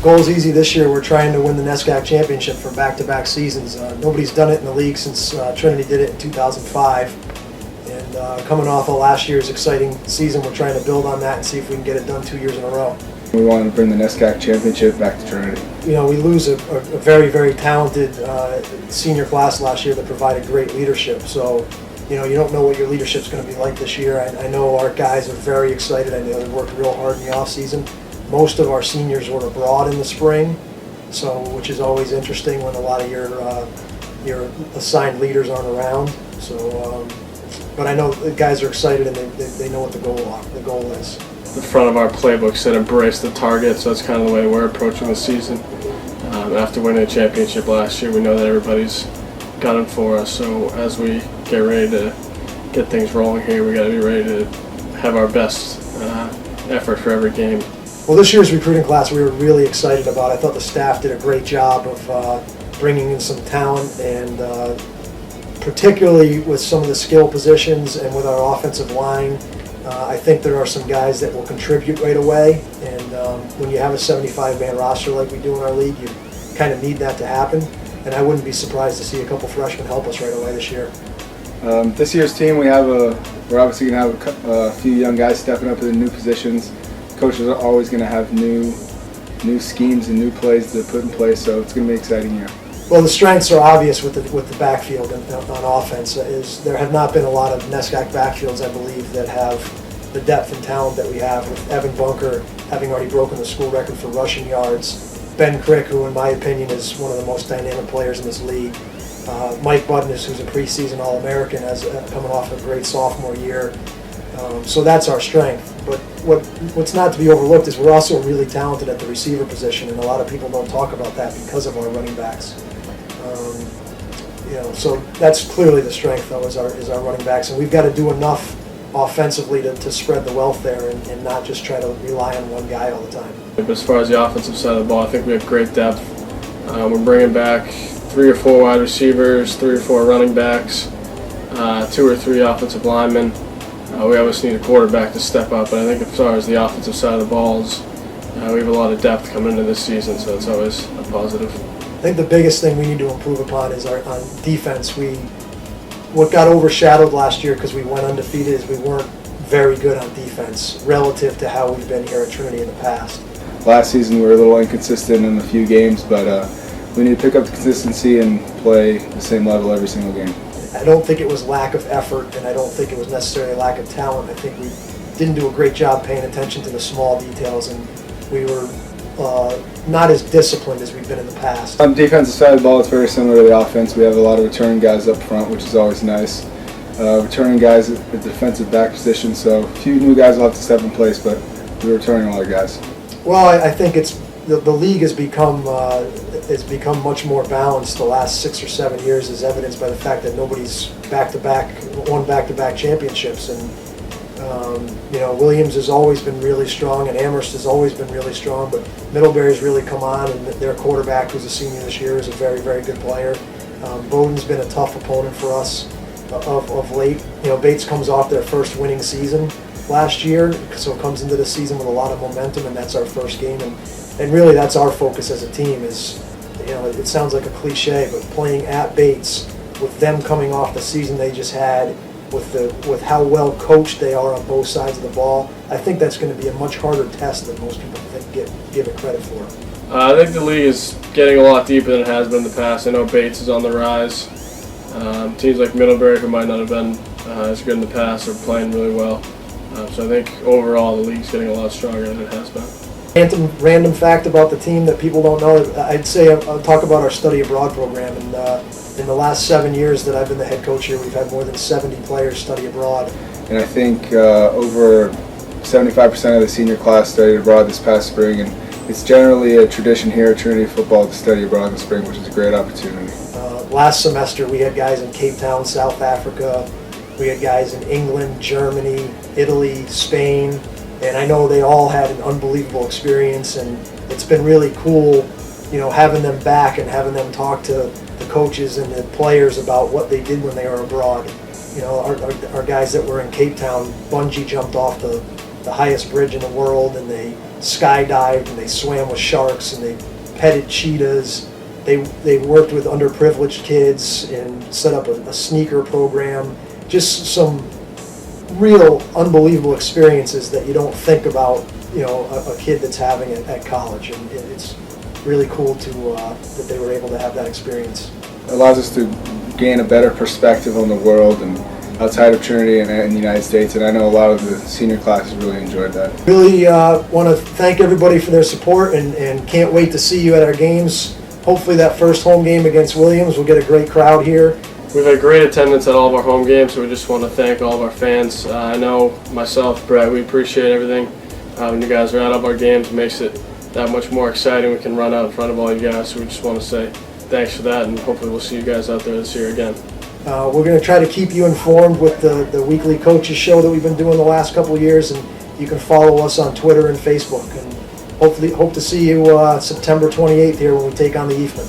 goal's easy this year. We're trying to win the NESCAC championship for back-to-back seasons. Nobody's done it in the league since Trinity did it in 2005. And coming off of last year's exciting season, we're trying to build on that and see if we can get it done 2 years in a row. We want to bring the NESCAC championship back to Trinity. You know, we lose a very, very talented senior class last year that provided great leadership. So, you know, you don't know what your leadership's going to be like this year. I know our guys are very excited. I know they worked real hard in the off season. Most of our seniors were abroad in the spring, so which is always interesting when a lot of your assigned leaders aren't around. So, but I know the guys are excited and they know what the goal is. The front of our playbook said embrace the target, so that's kind of the way we're approaching the season. After winning a championship last year, we know that everybody's gunning for us, so as we get ready to get things rolling here, we got to be ready to have our best effort for every game. Well, this year's recruiting class we were really excited about. I thought the staff did a great job of bringing in some talent, and particularly with some of the skill positions and with our offensive line. I think there are some guys that will contribute right away, and when you have a 75-man roster like we do in our league, you kind of need that to happen, and I wouldn't be surprised to see a couple freshmen help us right away this year. This year's team, we're obviously going to have a few young guys stepping up in new positions. Coaches are always going to have new schemes and new plays to put in place, so it's going to be an exciting year. Well, the strengths are obvious with the backfield on offense. There have not been a lot of NESCAC backfields, I believe, that have the depth and talent that we have, with Evan Bunker having already broken the school record for rushing yards, Ben Crick, who in my opinion is one of the most dynamic players in this league, Mike Budness, who's a preseason All-American, coming off a great sophomore year. So that's our strength. But what's not to be overlooked is we're also really talented at the receiver position, and a lot of people don't talk about that because of our running backs. You know, so that's clearly the strength, though, is our running backs, and we've got to do enough offensively to spread the wealth there and not just try to rely on one guy all the time. As far as the offensive side of the ball, I think we have great depth. We're bringing back 3 or 4 wide receivers, 3 or 4 running backs, 2 or 3 offensive linemen. We always need a quarterback to step up, but I think as far as the offensive side of the balls, we have a lot of depth coming into this season, so it's always a positive. I think the biggest thing we need to improve upon is on defense. What got overshadowed last year because we went undefeated is we weren't very good on defense relative to how we've been here at Trinity in the past. Last season we were a little inconsistent in a few games, but we need to pick up the consistency and play the same level every single game. I don't think it was lack of effort, and I don't think it was necessarily lack of talent. I think we didn't do a great job paying attention to the small details, and we were not as disciplined as we've been in the past. On the defensive side of the ball, it's very similar to the offense. We have a lot of returning guys up front, which is always nice. Returning guys at the defensive back position, so a few new guys will have to step in place, but we're returning a lot of guys. Well, I think it's the league has become much more balanced the last 6 or 7 years, as evidenced by the fact that nobody's won back-to-back championships, and you know, Williams has always been really strong, and Amherst has always been really strong, but Middlebury's really come on, and their quarterback, who's a senior this year, is a very, very good player. Bowdoin's been a tough opponent for us of late. You know, Bates comes off their first winning season last year, so comes into the season with a lot of momentum, and that's our first game, and really that's our focus as a team is, you know, it sounds like a cliche, but playing at Bates with them coming off the season they just had, with how well coached they are on both sides of the ball, I think that's going to be a much harder test than most people give it credit for. I think the league is getting a lot deeper than it has been in the past. I know Bates is on the rise. Teams like Middlebury, who might not have been as good in the past, are playing really well. So I think overall the league's getting a lot stronger than it has been. Random fact about the team that people don't know, I'd say I'll talk about our study abroad program. And in the last 7 years that I've been the head coach here, we've had more than 70 players study abroad. And I think over 75% of the senior class studied abroad this past spring, and it's generally a tradition here at Trinity football to study abroad in the spring, which is a great opportunity. Last semester we had guys in Cape Town, South Africa. We had guys in England, Germany, Italy, Spain, and I know they all had an unbelievable experience, and it's been really cool, you know, having them back and having them talk to the coaches and the players about what they did when they were abroad. You know, our guys that were in Cape Town bungee jumped off the the highest bridge in the world, and they skydived, and they swam with sharks, and they petted cheetahs. They worked with underprivileged kids and set up a sneaker program. Just some real unbelievable experiences that you don't think about, a kid that's having at college. And it's really cool that they were able to have that experience. It allows us to gain a better perspective on the world and outside of Trinity and the United States, and I know a lot of the senior classes really enjoyed that. Really want to thank everybody for their support, and can't wait to see you at our games. Hopefully that first home game against Williams, we'll get a great crowd here. We've had great attendance at all of our home games, so we just want to thank all of our fans. I know myself, Brett, we appreciate everything. When you guys are at all of our games, it makes it that much more exciting. We can run out in front of all you guys, so we just want to say thanks for that, and hopefully we'll see you guys out there this year again. We're going to try to keep you informed with the weekly coaches show that we've been doing the last couple of years, and you can follow us on Twitter and Facebook. And hopefully hope to see you September 28th here when we take on the Eastman.